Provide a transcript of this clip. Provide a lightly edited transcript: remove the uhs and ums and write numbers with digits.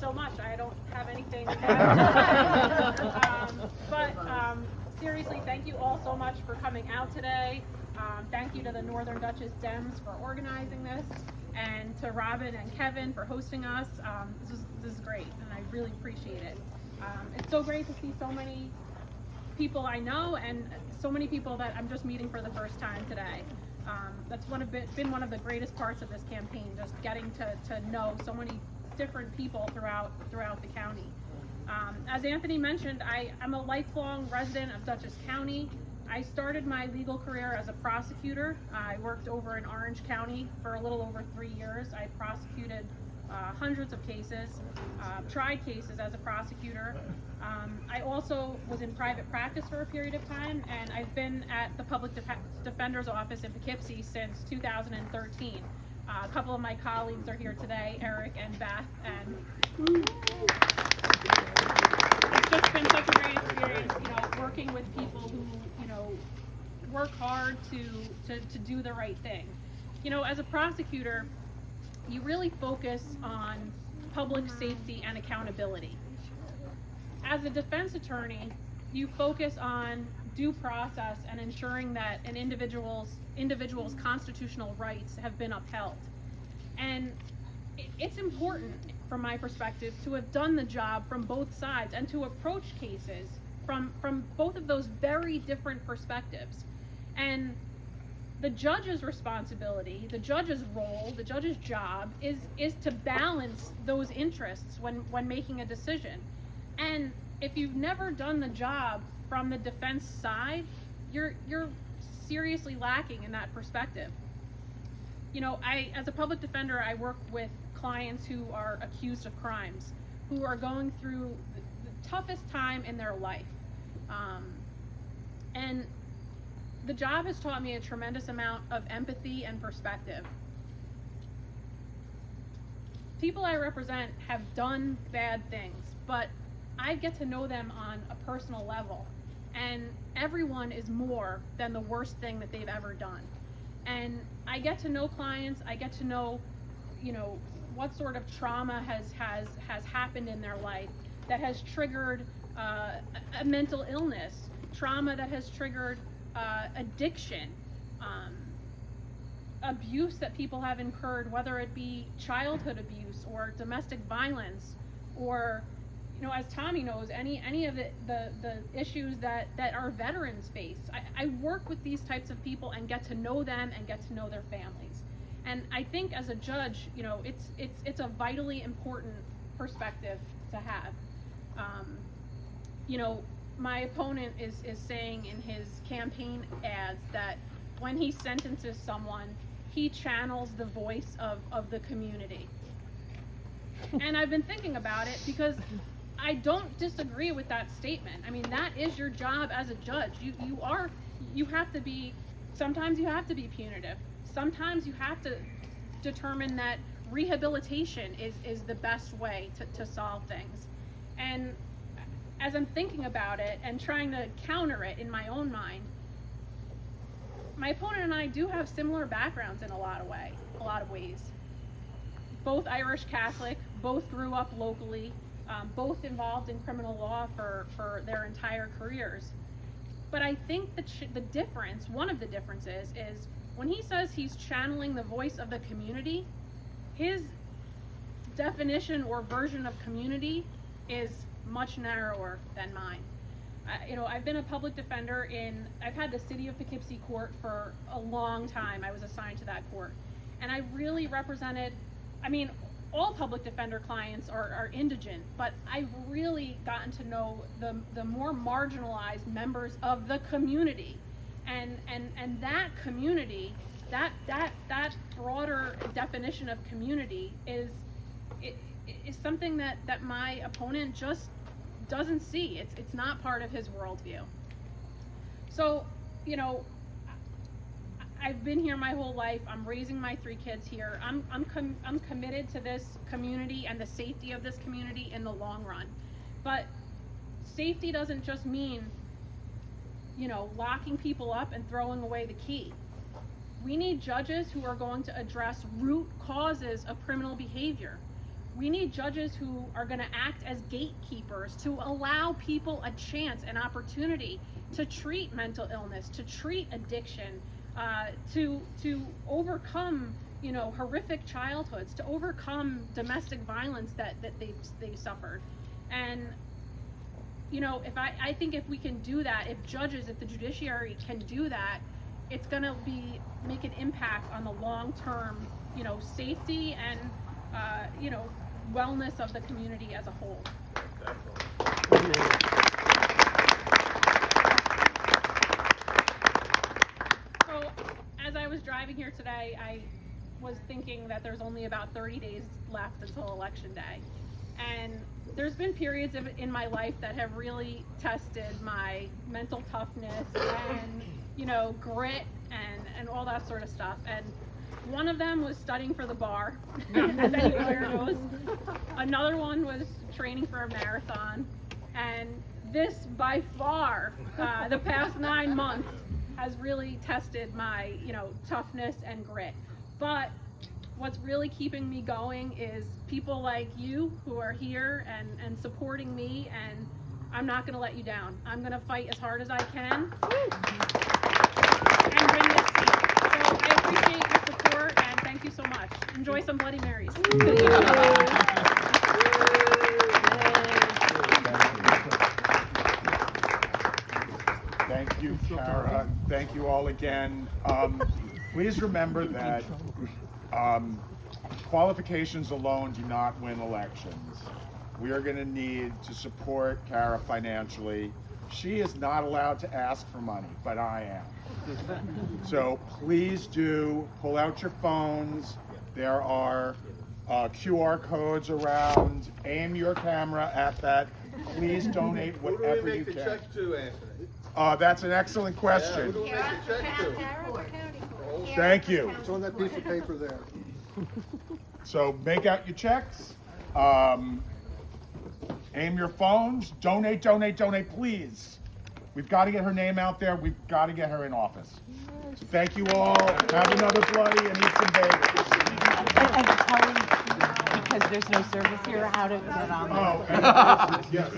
so much. I don't have anything to add. Seriously, thank you all so much for coming out today. Thank you to the Northern Dutchess Dems for organizing this, and to Robin and Kevin for hosting us. This is great, and I really appreciate it. It's so great to see so many people I know, and so many people that I'm just meeting for the first time today. That's been one of the greatest parts of this campaign, just getting to know so many different people throughout the county. As Anthony mentioned, I'm a lifelong resident of Dutchess County. I started my legal career as a prosecutor. I worked over in Orange County for a little over 3 years. I prosecuted hundreds of cases, tried cases as a prosecutor. I also was in private practice for a period of time, and I've been at the Public Defender's Office in Poughkeepsie since 2013. A couple of my colleagues are here today, Eric and Beth, and it's just been such a great experience, working with people who, work hard to do the right thing. As a prosecutor, you really focus on public safety and accountability. As a defense attorney, you focus on due process and ensuring that an individual's constitutional rights have been upheld. And it's important, from my perspective, to have done the job from both sides and to approach cases from both of those very different perspectives. And the judge's responsibility, the judge's role, the judge's job is to balance those interests when making a decision. And if you've never done the job from the defense side, you're seriously lacking in that perspective. As a public defender, I work with clients who are accused of crimes, who are going through the toughest time in their life. And the job has taught me a tremendous amount of empathy and perspective. People I represent have done bad things, but I get to know them on a personal level, and everyone is more than the worst thing that they've ever done. And I get to know clients, I get to know, what sort of trauma has happened in their life that has triggered a mental illness, trauma that has triggered addiction, abuse that people have incurred, whether it be childhood abuse or domestic violence, or as Tommy knows, any of the issues that our veterans face. I work with these types of people and get to know them and get to know their families. And I think as a judge, it's a vitally important perspective to have. My opponent is saying in his campaign ads that when he sentences someone, he channels the voice of the community. And I've been thinking about it, because I don't disagree with that statement. I mean, that is your job as a judge. You have to be, sometimes you have to be punitive. Sometimes you have to determine that rehabilitation is the best way to solve things. And as I'm thinking about it and trying to counter it in my own mind, my opponent and I do have similar backgrounds in a lot of ways. Both Irish Catholic, both grew up locally, both involved in criminal law for their entire careers. But I think the difference, one of the differences, is when he says he's channeling the voice of the community, his definition or version of community is much narrower than mine. I've been a public defender I've had the city of Poughkeepsie court for a long time. I was assigned to that court. And I really represented, all public defender clients are indigent, but I've really gotten to know the more marginalized members of the community. And that community, that broader definition of community is something that my opponent just doesn't see. It's not part of his worldview. So, I've been here my whole life. I'm raising my 3 kids here. I'm committed to this community and the safety of this community in the long run. But safety doesn't just mean, locking people up and throwing away the key. We need judges who are going to address root causes of criminal behavior. We need judges who are going to act as gatekeepers to allow people a chance, an opportunity to treat mental illness, to treat addiction, to overcome, you know, horrific childhoods, to overcome domestic violence that they suffered. And you know, I think if we can do that, if the judiciary can do that, it's going to make an impact on the long-term, you know, safety and you know, wellness of the community as a whole. So as I was driving here today, I was thinking that there's only about 30 days left until Election Day. And there's been periods in my life that have really tested my mental toughness and, you know, grit and all that sort of stuff. And one of them was studying for the bar, as any lawyer knows. Another one was training for a marathon. And this, by far, the past 9 months has really tested my, you know, toughness and grit. But what's really keeping me going is people like you who are here and supporting me, and I'm not going to let you down. I'm going to fight as hard as I can and win this seat. So I appreciate your support, and thank you so much. Enjoy some Bloody Marys. Thank you, Kara. Thank you all again. Please remember that qualifications alone do not win elections. We are going to need to support Kara financially. She is not allowed to ask for money, but I am. So please do pull out your phones. There are QR codes around. Aim your camera at that. Please donate whatever you can. Who do we make the check to, Anthony? That's an excellent question. Who do we make the check to? Thank you. It's on that piece of paper there. So make out your checks. Aim your phones. Donate, donate, donate, please. We've got to get her name out there. We've got to get her in office. So thank you all. Have another bloody and eat some bagels. And tell him, because there's no service here, how to get on. Oh, and, yes.